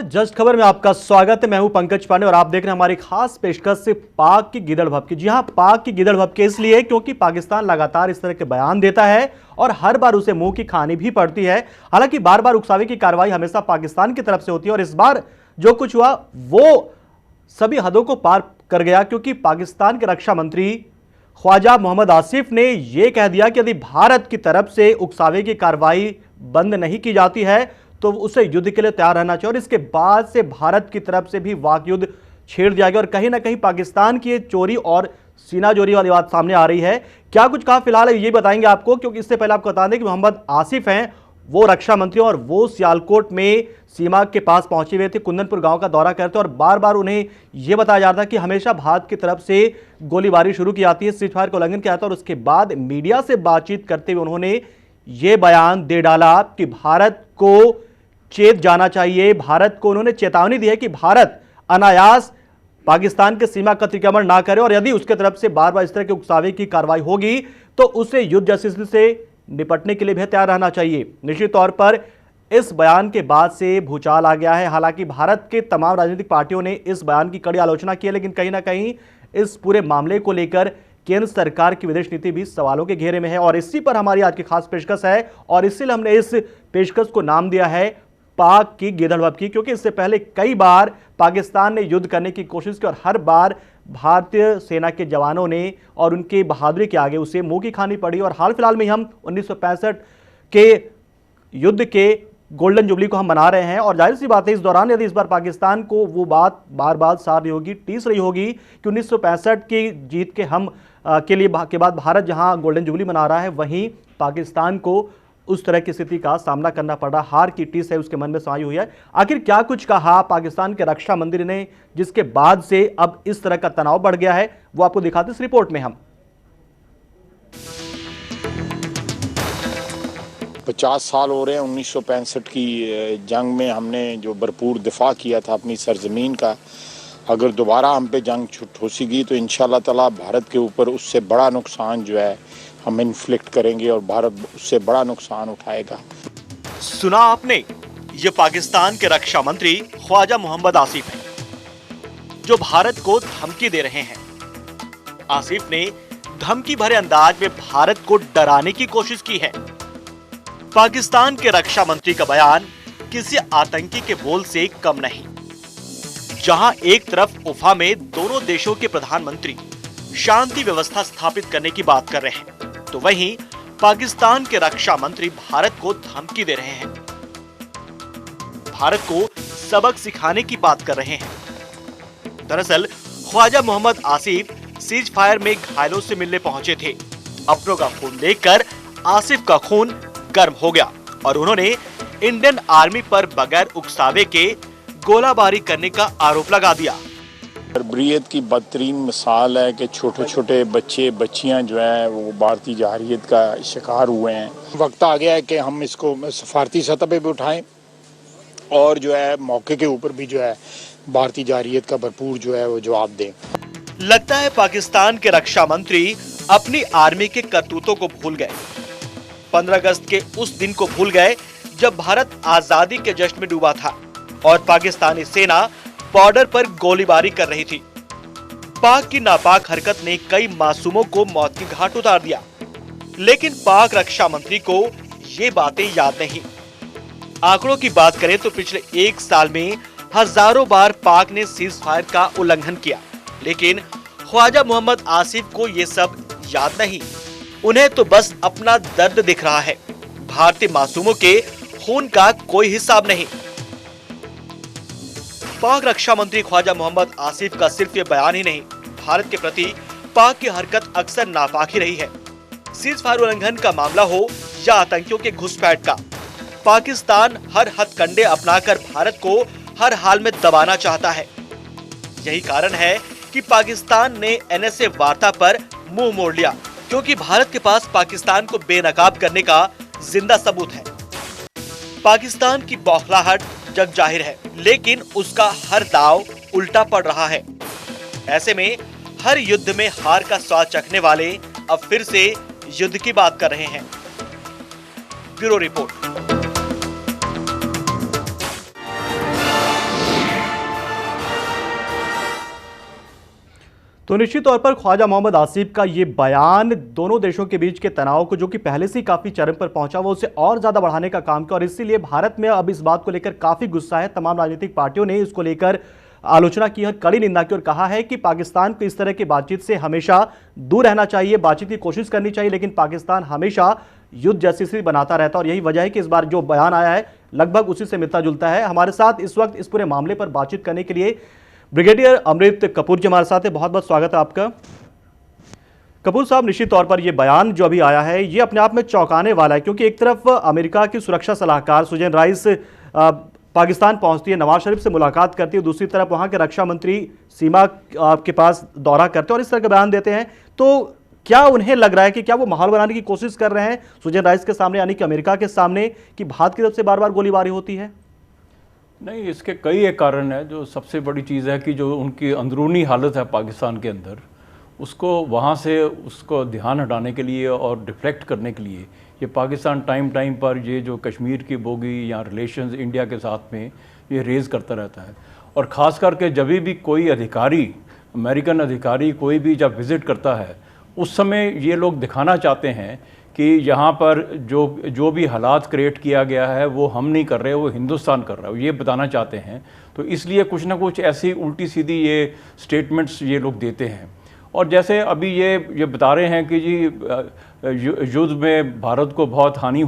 Just खबर में आपका स्वागत है। मैं हूं पंकज पांडे और आप देख रहे हैं हमारी खास पेशकश से पाक की गिदड़ भभकी। जी हां, पाक की गिदड़ भभकी इसलिए क्योंकि पाकिस्तान लगातार इस तरह के बयान देता है और हर बार उसे मुंह की खानी भी पड़ती है। हालांकि बार बार उकसावे की कार्रवाई हमेशा पाकिस्तान की तरफ से होती है और इस बार जो कुछ हुआ वो सभी हदों को पार कर गया, क्योंकि पाकिस्तान के रक्षा मंत्री ख्वाजा मोहम्मद आसिफ ने यह कह दिया कि यदि भारत की तरफ से उकसावे की कार्रवाई बंद नहीं की जाती है तो उसे युद्ध के लिए तैयार रहना चाहिए और इसके बाद से भारत की तरफ से भी वाक युद्ध छेड़ दिया गया। और कहीं ना कहीं पाकिस्तान की चोरी और सीनाजोरी वाली बात सामने आ रही है। क्या कुछ कहा फिलहाल ये बताएंगे आपको, क्योंकि इससे पहले आपको बता दें कि मोहम्मद आसिफ हैं वो रक्षा मंत्री और वो सियालकोट में सीमा के पास पहुंचे हुए थे, कुंदनपुर गांव का दौरा करते और बार बार उन्हें यह बताया जा रहा था कि हमेशा भारत की तरफ से गोलीबारी शुरू की जाती है, सीज फायर का उल्लंघन किया जाता है। और उसके बाद मीडिया से बातचीत करते हुए उन्होंने ये बयान दे डाला कि भारत को चेत जाना चाहिए। भारत को उन्होंने चेतावनी दी है कि भारत अनायास पाकिस्तान के सीमा का अतिक्रमण ना करे और यदि उसके तरफ से बार बार इस तरह के उकसावे की कार्रवाई होगी तो उसे युद्ध जैसी स्थिति से निपटने के लिए भी तैयार रहना चाहिए। निश्चित तौर पर इस बयान के बाद से भूचाल आ गया है। हालांकि भारत के तमाम राजनीतिक पार्टियों ने इस बयान की कड़ी आलोचना की है, लेकिन कहीं ना कहीं इस पूरे मामले को लेकर केंद्र सरकार की विदेश नीति भी सवालों के घेरे में है और इसी पर हमारी आज की खास पेशकश है और इसीलिए हमने इस पेशकश को नाम दिया है पाक की गिदड़ भभकी, क्योंकि इससे पहले कई बार पाकिस्तान ने युद्ध करने की कोशिश की और हर बार भारतीय सेना के जवानों ने और उनकी बहादुरी के आगे उसे मुंह की खानी पड़ी। और हाल फिलहाल में हम 1965 के युद्ध के गोल्डन जुबली को हम मना रहे हैं और जाहिर सी बात है इस दौरान यदि इस बार पाकिस्तान को वो बात बार बार सार रही होगी, टीस रही होगी कि 1965 की जीत के हम के लिए के बाद भारत जहां गोल्डन जुबली मना रहा है वहीं पाकिस्तान को उस तरह की स्थिति का सामना करना पड़ रहा, हार की टीस है उसके मन में समाई हुई है। आखिर क्या कुछ कहा पाकिस्तान के रक्षा मंत्री ने जिसके बाद से अब इस तरह का तनाव बढ़ गया है, वो आपको दिखाते इस रिपोर्ट में हम। 50 साल हो रहे हैं 1965 की जंग में हमने जो भरपूर दिफा किया था अपनी सरजमीन का। अगर दोबारा हम पे जंग ठोसेगी तो इंशाल्लाह ताला भारत के ऊपर उससे बड़ा नुकसान जो है हम इन्फ्लिक्ट करेंगे और भारत उससे बड़ा नुकसान उठाएगा। सुना आपने, ये पाकिस्तान के रक्षा मंत्री ख्वाजा मोहम्मद आसिफ हैं जो भारत को धमकी दे रहे हैं। आसिफ ने धमकी भरे अंदाज में भारत को डराने की कोशिश की है। पाकिस्तान के रक्षा मंत्री का बयान किसी आतंकी के बोल से कम नहीं। जहां एक तरफ उफा में दोनों देशों के प्रधानमंत्री शांति व्यवस्था स्थापित करने की बात कर रहे हैं तो वहीं पाकिस्तान के रक्षा मंत्री भारत को धमकी दे रहे हैं, भारत को सबक सिखाने की बात कर रहे हैं। दरअसल ख्वाजा मोहम्मद आसिफ सीज फायर में घायलों से मिलने पहुंचे थे। अपनों का खून देखकर आसिफ का खून गर्म हो गया और उन्होंने इंडियन आर्मी पर बगैर उकसावे के गोलाबारी करने का आरोप लगा दिया। बर्बरियत की बदतरीन मिसाल है कि छोटे छोटे बच्चे बच्चियां जो है वो भारतीय जारहियत का शिकार हुए हैं। वक्त आ गया है कि हम इसको सफारती सतह पे भी उठाएं और जो है मौके के ऊपर भी जो है भारतीय जारहियत का भरपूर जो है वो जवाब दें। लगता है पाकिस्तान के रक्षा मंत्री अपनी आर्मी के करतूतों को भूल गए। 15 अगस्त के उस दिन को भूल गए जब भारत आजादी के जश्न में डूबा था और पाकिस्तानी सेना बॉर्डर पर गोलीबारी कर रही थी। पाक की नापाक हरकत ने कई मासूमों को मौत की घाट उतार दिया, लेकिन पाक रक्षा मंत्री को ये बातें याद नहीं। आंकड़ों की बात करें तो पिछले एक साल में हजारों बार पाक ने सीज फायर का उल्लंघन किया, लेकिन ख्वाजा मोहम्मद आसिफ को ये सब याद नहीं। उन्हें तो बस अपना दर्द दिख रहा है, भारतीय मासूमों के खून का कोई हिसाब नहीं। पाक रक्षा मंत्री ख्वाजा मोहम्मद आसिफ का सिर्फ ये बयान ही नहीं, भारत के प्रति पाक की हरकत अक्सर नापाक ही रही है। सीज फायर उल्लंघन का मामला हो या आतंकियों के घुसपैठ का, पाकिस्तान हर हथकंडे अपनाकर भारत को हर हाल में दबाना चाहता है। यही कारण है कि पाकिस्तान ने NSA वार्ता पर मुंह मोड़ लिया, क्योंकि भारत के पास पाकिस्तान को बेनकाब करने का जिंदा सबूत है। पाकिस्तान की बौखलाहट जग जाहिर है, लेकिन उसका हर दाव उल्टा पड़ रहा है। ऐसे में हर युद्ध में हार का स्वाद चखने वाले अब फिर से युद्ध की बात कर रहे हैं। Bureau report. तो निश्चित तौर पर ख्वाजा मोहम्मद आसिफ का ये बयान दोनों देशों के बीच के तनाव को, जो कि पहले से ही काफी चरम पर पहुंचा, वो उसे और ज्यादा बढ़ाने का काम किया और इसीलिए भारत में अब इस बात को लेकर काफी गुस्सा है। तमाम राजनीतिक पार्टियों ने इसको लेकर आलोचना की और कड़ी निंदा की और कहा है कि पाकिस्तान को इस तरह की बातचीत से हमेशा दूर रहना चाहिए, बातचीत की कोशिश करनी चाहिए, लेकिन पाकिस्तान हमेशा युद्ध जैसी स्थिति बनाता रहता है और यही वजह है कि इस बार जो बयान आया है लगभग उसी से मिलता जुलता है। हमारे साथ इस वक्त इस पूरे मामले पर बातचीत करने के लिए ब्रिगेडियर अमृत कपूर जी हमारे साथ है। बहुत बहुत स्वागत है आपका। कपूर साहब, निश्चित तौर पर यह बयान जो अभी आया है ये अपने आप में चौंकाने वाला है, क्योंकि एक तरफ अमेरिका की सुरक्षा सलाहकार सुजैन राइस पाकिस्तान पहुंचती है, नवाज शरीफ से मुलाकात करती है, दूसरी तरफ वहां के रक्षा मंत्री सीमा के पास दौरा करते हैं और इस तरह का बयान देते हैं। तो क्या उन्हें लग रहा है कि क्या वो माहौल बनाने की कोशिश कर रहे हैं सुजैन राइस के सामने, यानी कि अमेरिका के सामने, कि भारत की तरफ से बार बार गोलीबारी होती है? नहीं, इसके कई एक कारण है। जो सबसे बड़ी चीज़ है कि जो उनकी अंदरूनी हालत है पाकिस्तान के अंदर, उसको वहाँ से उसको ध्यान हटाने के लिए और डिफ्लेक्ट करने के लिए ये पाकिस्तान टाइम टाइम पर ये जो कश्मीर की बोगी या रिलेशंस इंडिया के साथ में ये रेज़ करता रहता है। और ख़ास करके जब भी कोई अधिकारी, अमेरिकन अधिकारी कोई भी जब विज़िट करता है, उस समय ये लोग दिखाना चाहते हैं कि यहाँ पर जो भी हालात क्रिएट किया गया है वो हम नहीं कर रहे, वो हिंदुस्तान कर रहा है, ये बताना चाहते हैं। तो इसलिए कुछ ना कुछ ऐसी उल्टी सीधी ये स्टेटमेंट्स ये लोग देते हैं। और जैसे अभी ये बता रहे हैं कि जी युद्ध में भारत को बहुत हानि